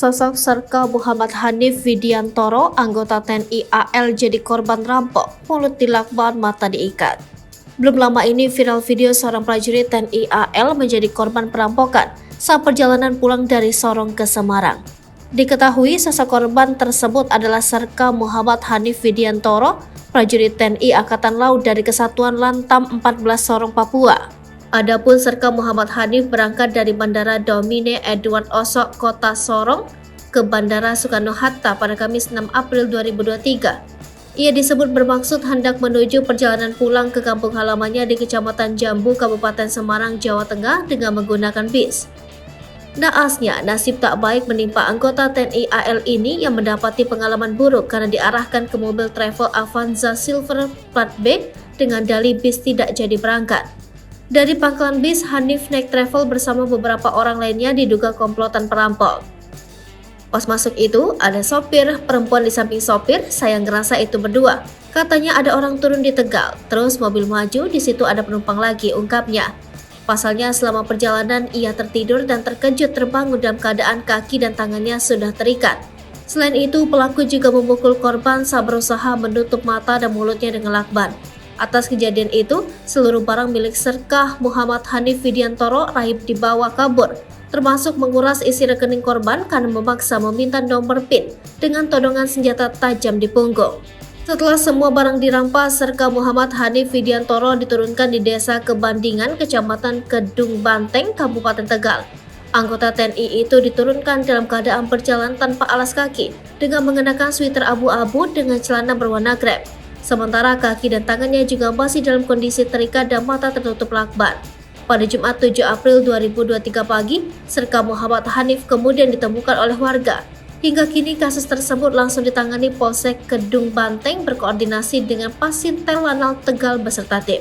Sosok Serka Muhammad Hanif Widiantoro, anggota TNI AL jadi korban rampok, mulut dilakban, mata diikat. Belum lama ini viral video seorang prajurit TNI AL menjadi korban perampokan saat perjalanan pulang dari Sorong ke Semarang. Diketahui sosok korban tersebut adalah Serka Muhammad Hanif Widiantoro, prajurit TNI Angkatan Laut dari Kesatuan Lantam 14 Sorong, Papua. Adapun Serka Muhammad Hanif berangkat dari Bandara Domine Edward Osok, Kota Sorong, ke Bandara Soekarno-Hatta pada Kamis 6 April 2023. Ia disebut bermaksud hendak menuju perjalanan pulang ke kampung halamannya di Kecamatan Jambu, Kabupaten Semarang, Jawa Tengah dengan menggunakan bis. Naasnya, nasib tak baik menimpa anggota TNI AL ini yang mendapati pengalaman buruk karena diarahkan ke mobil travel Avanza Silver plat B dengan dalih bis tidak jadi berangkat. Dari pangkalan bis, Hanif naik travel bersama beberapa orang lainnya diduga komplotan perampok. Pas masuk itu, ada sopir, perempuan di samping sopir, saya ngerasa itu berdua. Katanya ada orang turun di Tegal, terus mobil maju, di situ ada penumpang lagi, ungkapnya. Pasalnya selama perjalanan ia tertidur dan terkejut terbangun dalam keadaan kaki dan tangannya sudah terikat. Selain itu, pelaku juga memukul korban saat berusaha menutup mata dan mulutnya dengan lakban. Atas kejadian itu, seluruh barang milik Serka Muhammad Hanif Widiantoro raib dibawa kabur, termasuk menguras isi rekening korban karena memaksa meminta nomor PIN dengan todongan senjata tajam di punggung. Setelah semua barang dirampas, Serka Muhammad Hanif Widiantoro diturunkan di Desa Kebandingan, Kecamatan Kedung Banteng, Kabupaten Tegal. Anggota TNI itu diturunkan dalam keadaan berjalan tanpa alas kaki dengan mengenakan sweater abu-abu dengan celana berwarna krem. Sementara kaki dan tangannya juga masih dalam kondisi terikat dan mata tertutup lakban. Pada Jumat 7 April 2023 pagi, Serka Muhammad Hanif kemudian ditemukan oleh warga. Hingga kini kasus tersebut langsung ditangani Polsek Kedung Banteng berkoordinasi dengan Pasintel Lanal Tegal beserta tim.